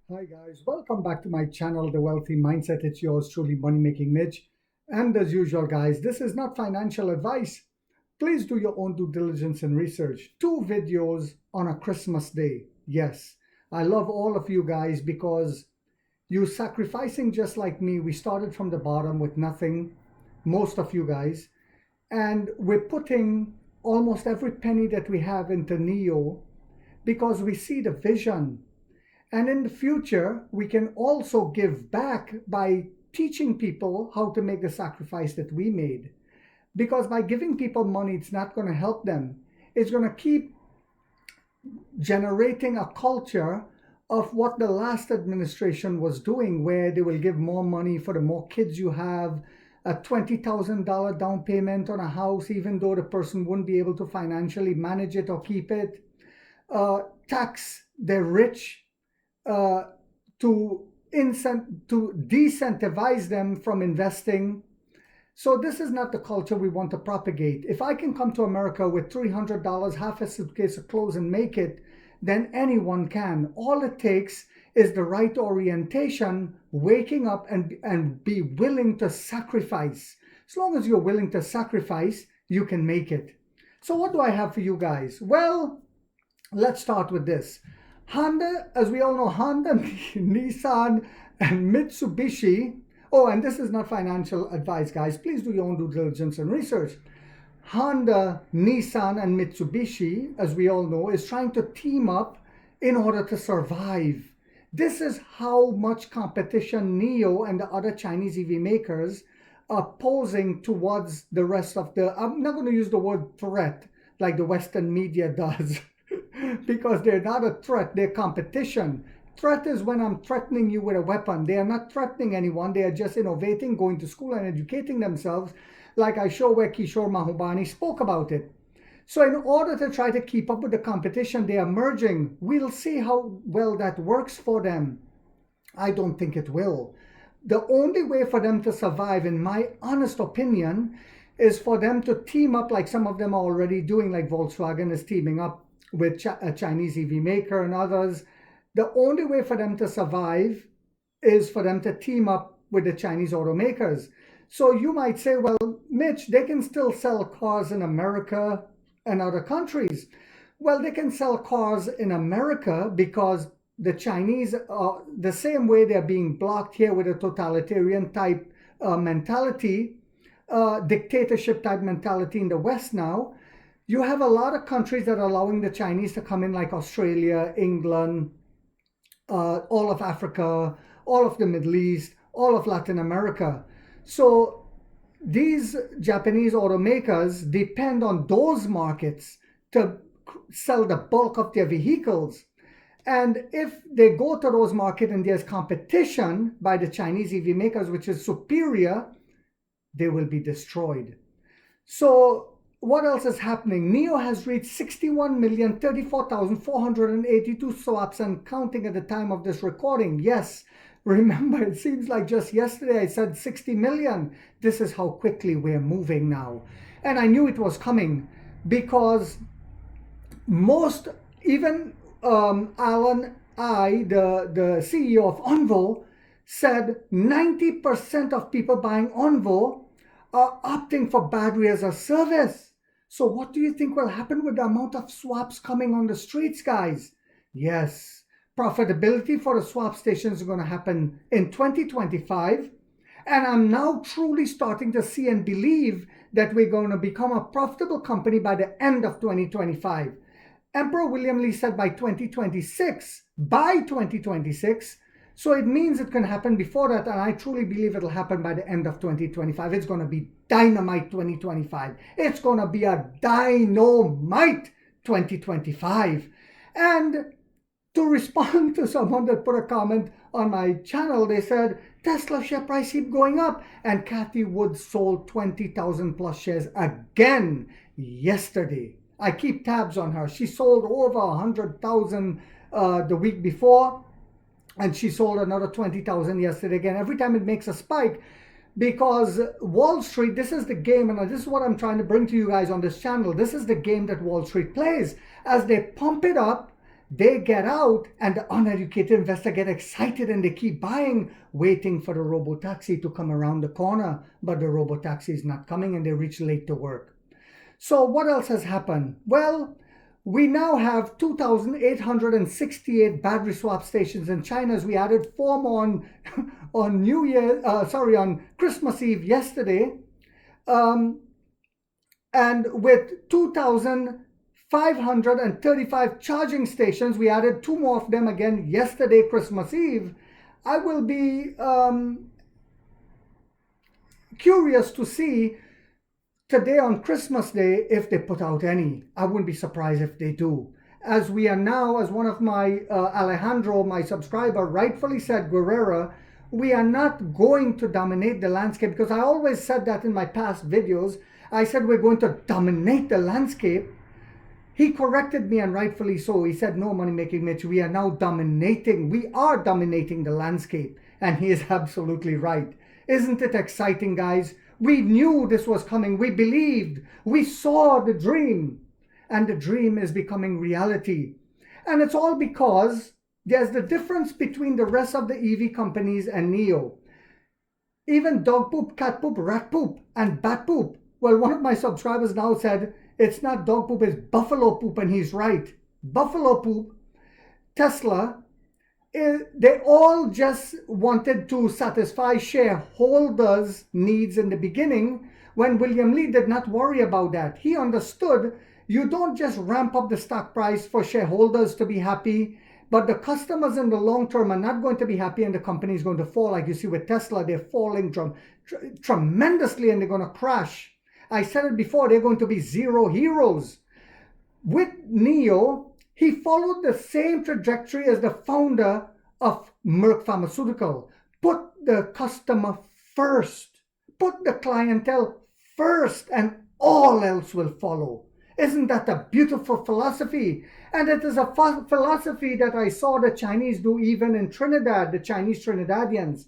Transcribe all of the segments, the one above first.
Hi guys, welcome back to my channel, The Wealthy Mindset. It's yours truly, Money Making Mitch. And as usual, guys, this is not financial advice. Please do your own due diligence and research. Two videos on a Christmas day. Yes, I love all of you guys because you sacrificing just like me. We started from the bottom with nothing, most of you guys, and we're putting almost every penny that we have into Neo because we see the vision. And in the future, we can also give back by teaching people how to make the sacrifice that we made. Because by giving people money, it's not going to help them. It's going to keep generating a culture of what the last administration was doing, where they will give more money for the more kids you have, a $20,000 down payment on a house, even though the person wouldn't be able to financially manage it or keep it, tax the rich, uh, to decentivize them from investing. So this is not the culture we want to propagate. If I can come to America with $300, half a suitcase of clothes and make it, then anyone can. All it takes is the right orientation, waking up and be willing to sacrifice. As long as you're willing to sacrifice, you can make it. So what do I have for you guys? Well, let's start with this. Honda, as we all know, Honda, Nissan, and Mitsubishi. Oh, and this is not financial advice, guys. Please do your own due diligence and research. Honda, Nissan, and Mitsubishi, as we all know, is trying to team up in order to survive. This is how much competition NIO and the other Chinese EV makers are posing towards the rest of I'm not going to use the word threat like the Western media does. Because they're not a threat, they're competition. Threat is when I'm threatening you with a weapon. They are not threatening anyone, they are just innovating, going to school and educating themselves, like I show where Kishore Mahubani spoke about it. So in order to try to keep up with the competition, they are merging. We'll see how well that works for them. I don't think it will. The only way for them to survive, in my honest opinion, is for them to team up like some of them are already doing, like Volkswagen is teaming up with a Chinese EV maker and others. The only way for them to survive is for them to team up with the Chinese automakers. So you might say, well, Mitch, they can still sell cars in America and other countries. Well, they can sell cars in America because the Chinese, the same way they're being blocked here with a totalitarian type mentality, dictatorship type mentality in the West now, you have a lot of countries that are allowing the Chinese to come in, like Australia, England, all of Africa, all of the Middle East, all of Latin America. So these Japanese automakers depend on those markets to sell the bulk of their vehicles. And if they go to those markets and there's competition by the Chinese EV makers, which is superior, they will be destroyed. So what else is happening? NIO has reached 61,034,482 swaps and counting at the time of this recording. Yes, remember, it seems like just yesterday I said 60 million. This is how quickly we're moving now. And I knew it was coming because even Alan the CEO of Onvo, said 90% of people buying Onvo are opting for battery as a service. So what do you think will happen with the amount of swaps coming on the streets, guys? Yes, profitability for the swap stations is going to happen in 2025. And I'm now truly starting to see and believe that we're going to become a profitable company by the end of 2025. Emperor William Lee said by 2026, so it means it can happen before that, and I truly believe it'll happen by the end of 2025. It's going to be dynamite 2025. It's going to be a dynamite 2025. And to respond to someone that put a comment on my channel, they said, Tesla share price keep going up, and Kathy Wood sold 20,000 plus shares again yesterday. I keep tabs on her. She sold over 100,000 the week before, and she sold another 20,000 yesterday again. Every time it makes a spike, because Wall Street, this is the game, and this is what I'm trying to bring to you guys on this channel. This is the game that Wall Street plays. As they pump it up, They get out and the uneducated investor get excited and they keep buying, waiting for the robo-taxi to come around the corner. But the robo-taxi is not coming and they reach late to work. So what else has happened? Well, we now have 2,868 battery swap stations in China, as we added 4 more on Christmas Eve yesterday. And with 2,535 charging stations, we added 2 more of them again yesterday, Christmas Eve. I will be curious to see today on Christmas Day if they put out any. I wouldn't be surprised if they do. As we are now, as one of my, Alejandro, my subscriber, rightfully said, Guerrera, we are not going to dominate the landscape, because I always said that in my past videos. I said we're going to dominate the landscape. He corrected me, and rightfully so. He said, no, Money Making Mitch, we are now dominating. We are dominating the landscape. And he is absolutely right. Isn't it exciting, guys? We knew this was coming. We believed. We saw the dream. And the dream is becoming reality. And it's all because there's the difference between the rest of the EV companies and NIO. Even dog poop, cat poop, rat poop, and bat poop. Well, one of my subscribers now said, it's not dog poop, it's buffalo poop, and he's right. Buffalo poop, Tesla, they all just wanted to satisfy shareholders' needs in the beginning, when William Lee did not worry about that. He understood you don't just ramp up the stock price for shareholders to be happy, but the customers in the long term are not going to be happy and the company is going to fall. Like you see with Tesla, they're falling tremendously and they're going to crash. I said it before, they're going to be zero heroes. With NIO, he followed the same trajectory as the founder of Merck Pharmaceutical. Put the customer first. Put the clientele first, and all else will follow. Isn't that a beautiful philosophy? And it is a philosophy that I saw the Chinese do even in Trinidad, the Chinese Trinidadians.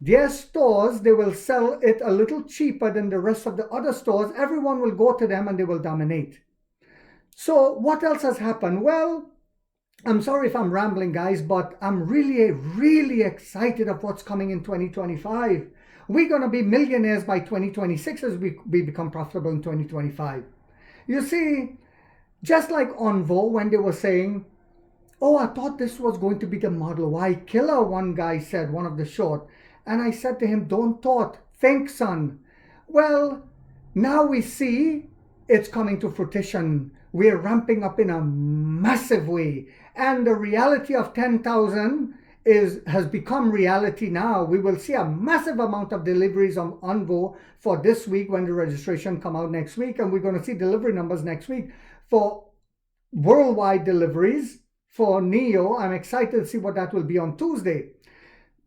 Their stores, they will sell it a little cheaper than the rest of the other stores. Everyone will go to them and they will dominate. So what else has happened? Well, I'm sorry if I'm rambling, guys, but I'm really, really excited of what's coming in 2025. We're going to be millionaires by 2026 as we become profitable in 2025. You see, just like Onvo, when they were saying, oh, I thought this was going to be the Model Y killer, one guy said, one of the short. And I said to him, don't thought, think, son. Well, now we see it's coming to fruition. We're ramping up in a massive way. And the reality of 10,000 has become reality now. We will see a massive amount of deliveries on Onvo for this week when the registration come out next week. And we're going to see delivery numbers next week for worldwide deliveries for NIO. I'm excited to see what that will be on Tuesday.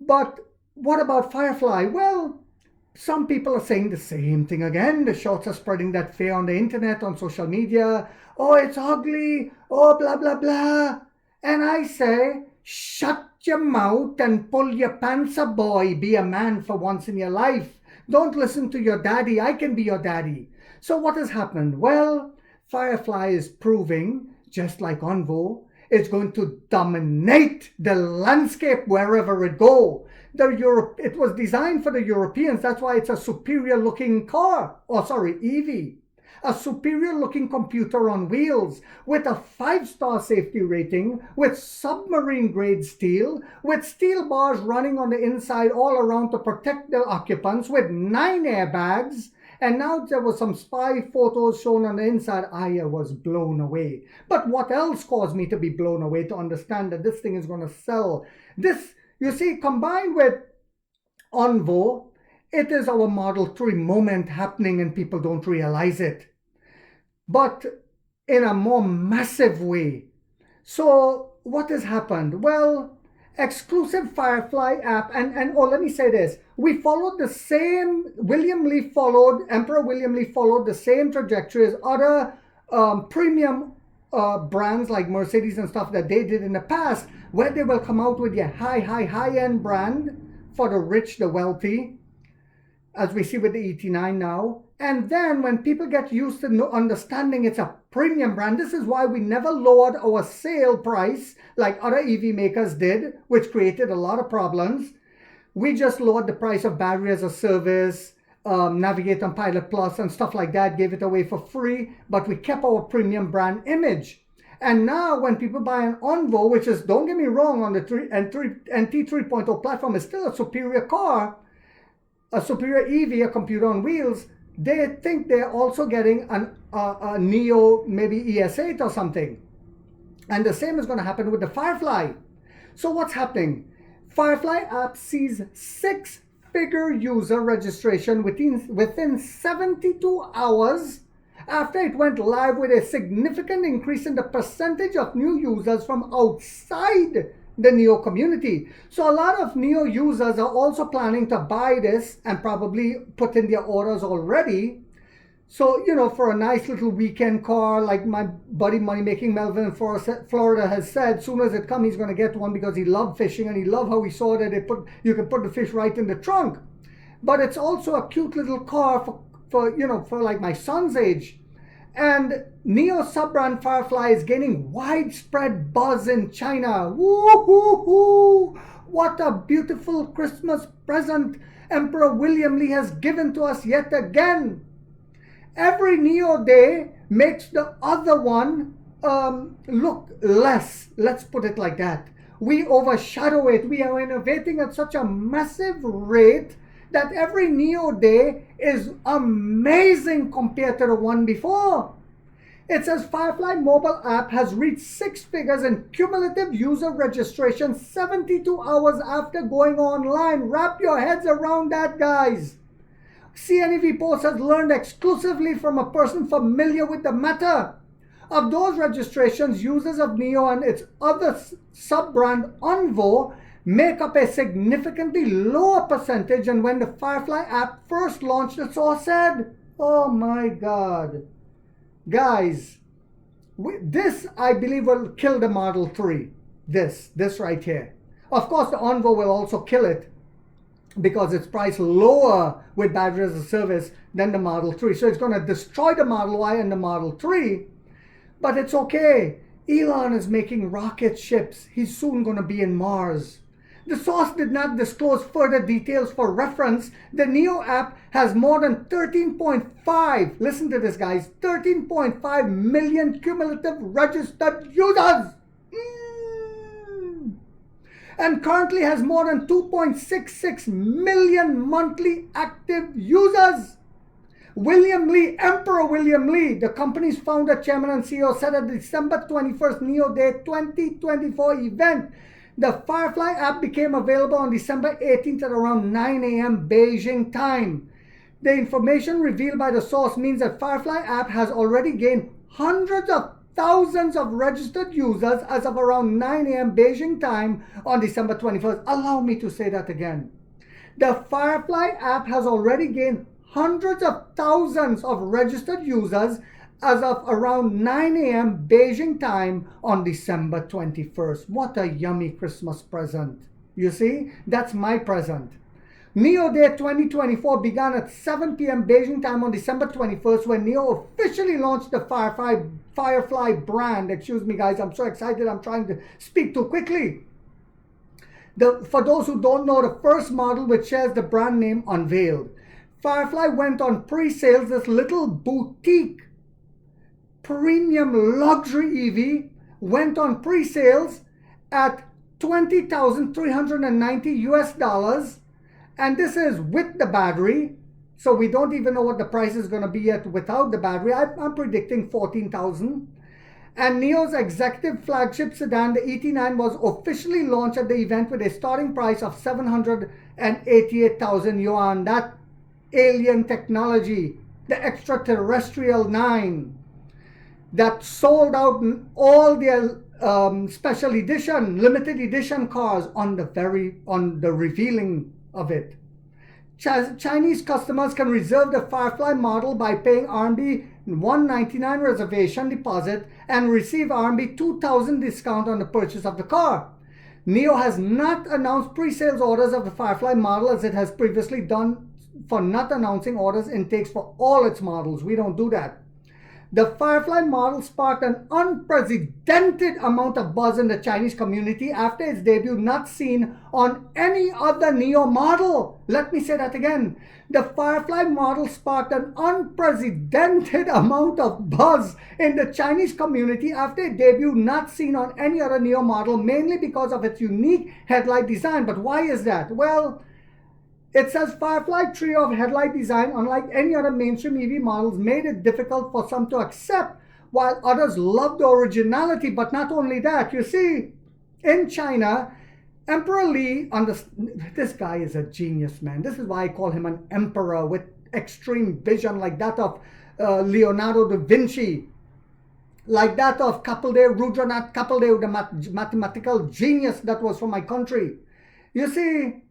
But what about Firefly? Well, some people are saying the same thing again. The shorts are spreading that fear on the internet, on social media. Oh, it's ugly. Oh, blah, blah, blah. And I say, shut your mouth and pull your pants up, boy. Be a man for once in your life. Don't listen to your daddy. I can be your daddy. So what has happened? Well, Firefly is proving, just like Onvo, it's going to dominate the landscape wherever it goes. It was designed for the Europeans. That's why it's a superior looking car. EV. A superior looking computer on wheels with a 5-star safety rating, with submarine grade steel, with steel bars running on the inside all around to protect the occupants, with 9 airbags. And now there was some spy photos shown on the inside. I was blown away. But what else caused me to be blown away to understand that this thing is going to sell? This, you see, combined with Onvo, it is our Model 3 moment happening and people don't realize it. But in a more massive way. So what has happened? Well, exclusive Firefly app, and let me say this. We followed the same, Emperor William Lee followed the same trajectory as other premium brands like Mercedes and stuff that they did in the past, where they will come out with your high-end brand for the rich, the wealthy, as we see with the ET9 now. And then when people get used to understanding it's a premium brand. This is why we never lowered our sale price like other EV makers did, which created a lot of problems. We just lowered the price of battery as a service, Navigate on Pilot Plus and stuff like that, gave it away for free, but we kept our premium brand image. And now when people buy an Onvo, which is, don't get me wrong, on the NT 3.0 platform is still a superior car, a superior EV, a computer on wheels, they think they're also getting a Neo, maybe ES8 or something. And the same is going to happen with the Firefly. So what's happening? Firefly app sees 6-figure user registration within 72 hours after it went live, with a significant increase in the percentage of new users from outside the Neo community. So a lot of Neo users are also planning to buy this and probably put in their orders already. So, you know, for a nice little weekend car, like my buddy Money Making Melvin in Florida has said, as soon as it comes, he's going to get one because he loved fishing and he loved how he saw that you can put the fish right in the trunk. But it's also a cute little car for like my son's age. And Neo sub-brand Firefly is gaining widespread buzz in China. Woo-hoo-hoo! What a beautiful Christmas present Emperor William Lee has given to us yet again. Every Neo day makes the other one look less. Let's put it like that. We overshadow it. We are innovating at such a massive rate that every Neo day is amazing compared to the one before. It says Firefly mobile app has reached 6 figures in cumulative user registration 72 hours after going online. Wrap your heads around that, guys. CNEV Post has learned exclusively from a person familiar with the matter. Of those registrations, users of Neo and its other sub-brand Onvo make up a significantly lower percentage than when the Firefly app first launched, the source said. Oh my God. Guys, this I believe will kill the Model 3. This right here. Of course, the Onvo will also kill it because it's priced lower with battery as a service than the Model 3. So it's going to destroy the Model Y and the Model 3. But it's okay. Elon is making rocket ships. He's soon going to be in Mars. The source did not disclose further details. For reference, the Neo app has more than 13.5, listen to this guys, 13.5 million cumulative registered users. And currently has more than 2.66 million monthly active users. William Lee, Emperor William Lee, the company's founder, chairman, and CEO, said at the December 21st Neo Day 2024 event, the Firefly app became available on December 18th at around 9 a.m. Beijing time. The information revealed by the source means that Firefly app has already gained hundreds of thousands of registered users as of around 9 a.m. Beijing time on December 21st. Allow me to say that again. The Firefly app has already gained hundreds of thousands of registered users as of around 9 a.m. Beijing time on December 21st. What a yummy Christmas present. You see, that's my present. Neo Day 2024 began at 7 p.m. Beijing time on December 21st when Neo officially launched the Firefly brand. Excuse me, guys, I'm so excited. I'm trying to speak too quickly. For those who don't know, the first model which shares the brand name unveiled. Firefly went on pre-sales, this little boutique premium luxury EV went on pre-sales at $20,390 US, and this is with the battery. So we don't even know what the price is going to be yet without the battery. I'm predicting $14,000. And Neo's executive flagship sedan, the ET9, was officially launched at the event with a starting price of 788,000 yuan. That alien technology, the extraterrestrial 9. That sold out all their special edition, limited edition cars on the revealing of it. Chinese customers can reserve the Firefly model by paying RMB 199 reservation deposit and receive RMB 2,000 discount on the purchase of the car. Neo has not announced pre-sales orders of the Firefly model as it has previously done for not announcing orders intakes for all its models. We don't do that. The Firefly model sparked an unprecedented amount of buzz in the Chinese community after its debut, not seen on any other Neo model. Let me say that again. The Firefly model sparked an unprecedented amount of buzz in the Chinese community after its debut, not seen on any other Neo model, mainly because of its unique headlight design. But why is that? Well, it says Firefly trio of headlight design, unlike any other mainstream EV models, made it difficult for some to accept, while others loved the originality. But not only that, you see, in China, Emperor Li, this guy is a genius, man. This is why I call him an emperor with extreme vision like that of Leonardo da Vinci, like that of Kapildev, Rudranath Kapildev, the mathematical genius that was from my country. You see,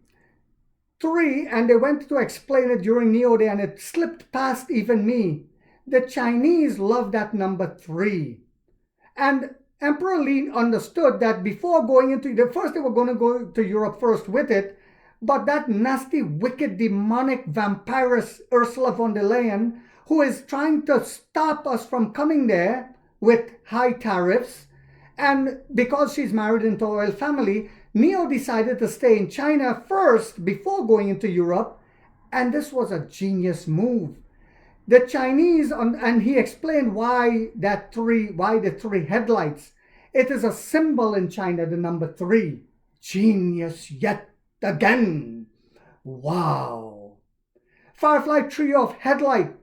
3, and they went to explain it during Neo Day, and it slipped past even me. The Chinese love that number 3. And Emperor Li understood that before going into first, they were going to go to Europe first with it, but that nasty, wicked, demonic vampiress Ursula von der Leyen, who is trying to stop us from coming there with high tariffs, and because she's married into a royal family, Neo decided to stay in China first before going into Europe, and this was a genius move. The Chinese, and he explained why the 3 headlights. It is a symbol in China, the number 3. Genius yet again. Wow. Firefly trio of headlight.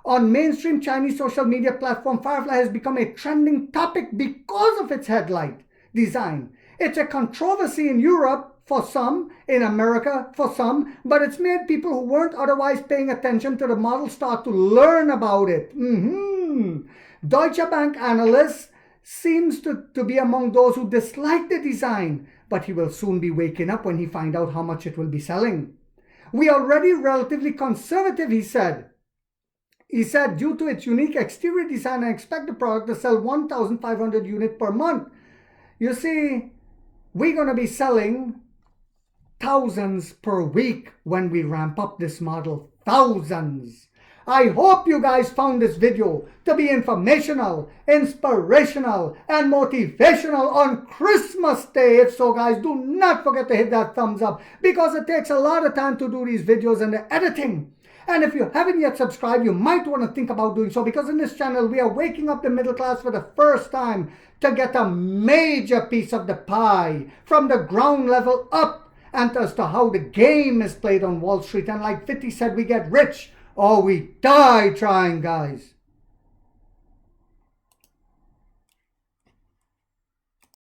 On mainstream Chinese social media platform, Firefly has become a trending topic because of its headlight design. It's a controversy in Europe for some, in America for some, but it's made people who weren't otherwise paying attention to the model start to learn about it. Deutsche Bank analyst seems to be among those who dislike the design, but he will soon be waking up when he finds out how much it will be selling. We are already relatively conservative, he said. He said, due to its unique exterior design, I expect the product to sell 1,500 units per month. You see, we're going to be selling thousands per week when we ramp up this model. Thousands. I hope you guys found this video to be informational, inspirational, and motivational on Christmas Day. If so, guys, do not forget to hit that thumbs up, because it takes a lot of time to do these videos and the editing. And if you haven't yet subscribed, you might want to think about doing so, because in this channel, we are waking up the middle class for the first time to get a major piece of the pie from the ground level up, and as to how the game is played on Wall Street. And like 50 said, we get rich or we die trying, guys.